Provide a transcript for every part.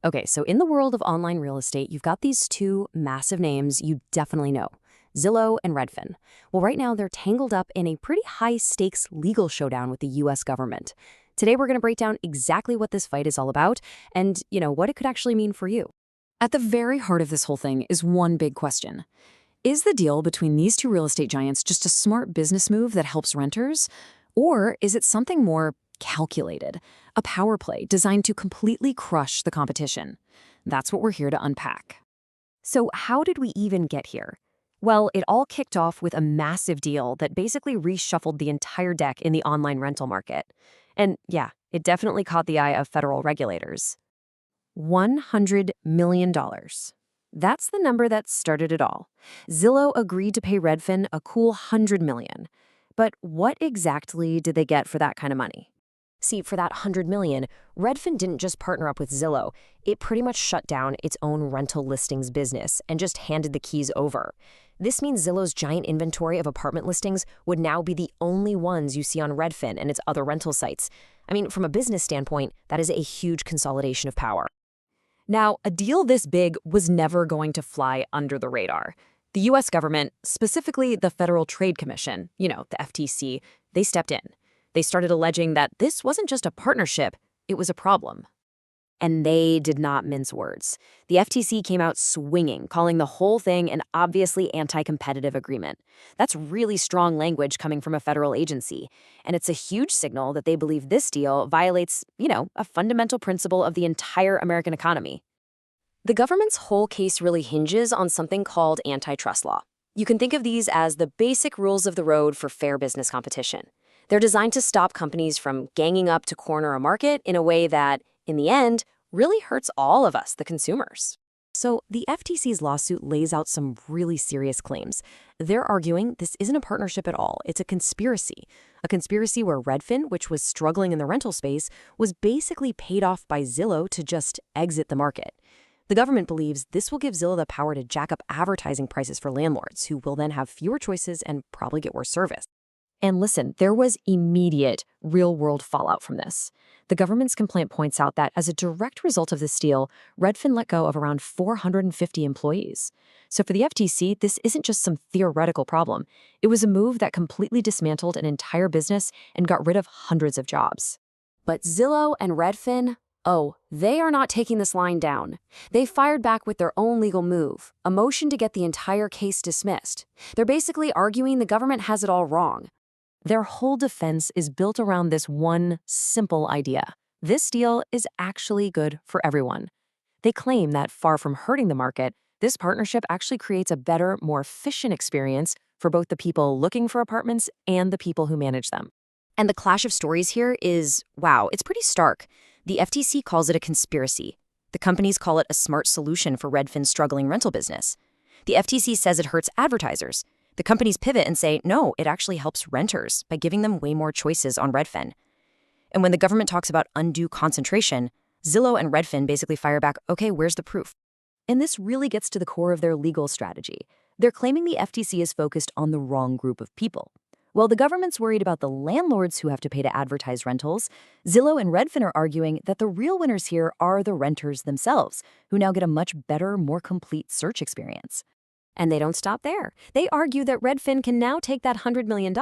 Okay, so in the world of online real estate, you've got these two massive names you definitely know, Zillow and Redfin. Well, right now they're tangled up in a pretty high-stakes legal showdown with the US government. Today we're going to break down exactly what this fight is all about and, what it could actually mean for you. At the very heart of this whole thing is one big question. Is the deal between these two real estate giants just a smart business move that helps renters? Or is it something more calculated, a power play designed to completely crush the competition? That's what we're here to unpack. So how did we even get here? Well, it all kicked off with a massive deal that basically reshuffled the entire deck in the online rental market. And yeah, it definitely caught the eye of federal regulators. $100 million. That's the number that started it all. Zillow agreed to pay Redfin a cool $100 million. But what exactly did they get for that kind of money? See, for that $100 million, Redfin didn't just partner up with Zillow. It pretty much shut down its own rental listings business and just handed the keys over. This means Zillow's giant inventory of apartment listings would now be the only ones you see on Redfin and its other rental sites. I mean, from a business standpoint, that is a huge consolidation of power. Now, a deal this big was never going to fly under the radar. The US government, specifically the Federal Trade Commission, the FTC, they stepped in. They started alleging that this wasn't just a partnership, it was a problem. And they did not mince words. The FTC came out swinging, calling the whole thing an obviously anti-competitive agreement. That's really strong language coming from a federal agency. And it's a huge signal that they believe this deal violates, a fundamental principle of the entire American economy. The government's whole case really hinges on something called antitrust law. You can think of these as the basic rules of the road for fair business competition. They're designed to stop companies from ganging up to corner a market in a way that, in the end, really hurts all of us, the consumers. So the FTC's lawsuit lays out some really serious claims. They're arguing this isn't a partnership at all. It's a conspiracy. A conspiracy where Redfin, which was struggling in the rental space, was basically paid off by Zillow to just exit the market. The government believes this will give Zillow the power to jack up advertising prices for landlords, who will then have fewer choices and probably get worse service. And listen, there was immediate, real-world fallout from this. The government's complaint points out that as a direct result of this deal, Redfin let go of around 450 employees. So for the FTC, this isn't just some theoretical problem. It was a move that completely dismantled an entire business and got rid of hundreds of jobs. But Zillow and Redfin, they are not taking this line down. They fired back with their own legal move, a motion to get the entire case dismissed. They're basically arguing the government has it all wrong. Their whole defense is built around this one simple idea. This deal is actually good for everyone. They claim that far from hurting the market, this partnership actually creates a better, more efficient experience for both the people looking for apartments and the people who manage them. And the clash of stories here is, wow, it's pretty stark. The FTC calls it a conspiracy. The companies call it a smart solution for Redfin's struggling rental business. The FTC says it hurts advertisers. The companies pivot and say, no, it actually helps renters by giving them way more choices on Redfin. And when the government talks about undue concentration, Zillow and Redfin basically fire back, okay, where's the proof? And this really gets to the core of their legal strategy. They're claiming the FTC is focused on the wrong group of people. While the government's worried about the landlords who have to pay to advertise rentals, Zillow and Redfin are arguing that the real winners here are the renters themselves, who now get a much better, more complete search experience. And they don't stop there. They argue that Redfin can now take that $100 million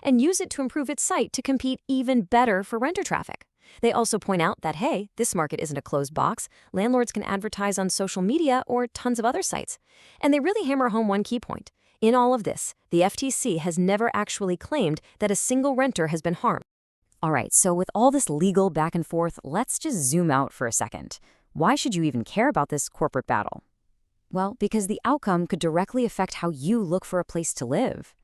and use it to improve its site to compete even better for renter traffic. They also point out that, hey, this market isn't a closed box. Landlords can advertise on social media or tons of other sites. And they really hammer home one key point. In all of this, the FTC has never actually claimed that a single renter has been harmed. All right, so with all this legal back and forth, let's just zoom out for a second. Why should you even care about this corporate battle? Well, because the outcome could directly affect how you look for a place to live.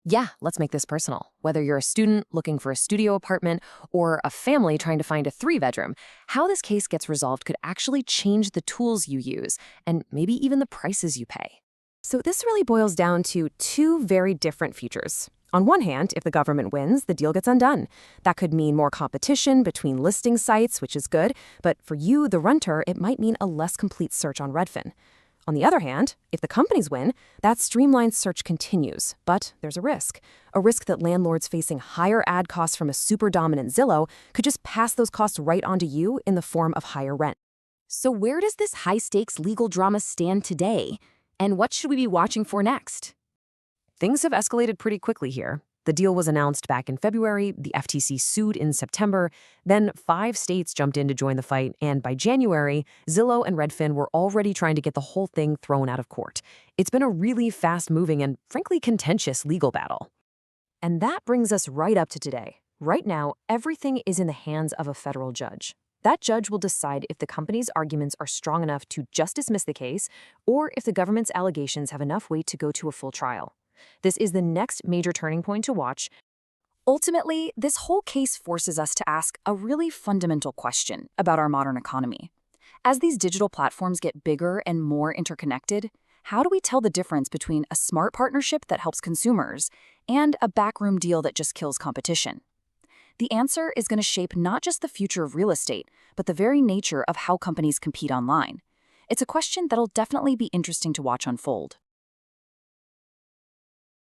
Yeah, let's make this personal. Whether you're a student looking for a studio apartment or a family trying to find a 3-bedroom, how this case gets resolved could actually change the tools you use and maybe even the prices you pay. So this really boils down to two very different futures. On one hand, if the government wins, the deal gets undone. That could mean more competition between listing sites, which is good, but for you, the renter, it might mean a less complete search on Redfin. On the other hand, if the companies win, that streamlined search continues, but there's a risk that landlords facing higher ad costs from a super dominant Zillow could just pass those costs right onto you in the form of higher rent. So where does this high-stakes legal drama stand today? And what should we be watching for next? Things have escalated pretty quickly here. The deal was announced back in February, the FTC sued in September, then 5 states jumped in to join the fight, and by January, Zillow and Redfin were already trying to get the whole thing thrown out of court. It's been a really fast-moving and, frankly, contentious legal battle. And that brings us right up to today. Right now, everything is in the hands of a federal judge. That judge will decide if the company's arguments are strong enough to just dismiss the case, or if the government's allegations have enough weight to go to a full trial. This is the next major turning point to watch. Ultimately, this whole case forces us to ask a really fundamental question about our modern economy. As these digital platforms get bigger and more interconnected, how do we tell the difference between a smart partnership that helps consumers and a backroom deal that just kills competition? The answer is going to shape not just the future of real estate, but the very nature of how companies compete online. It's a question that'll definitely be interesting to watch unfold.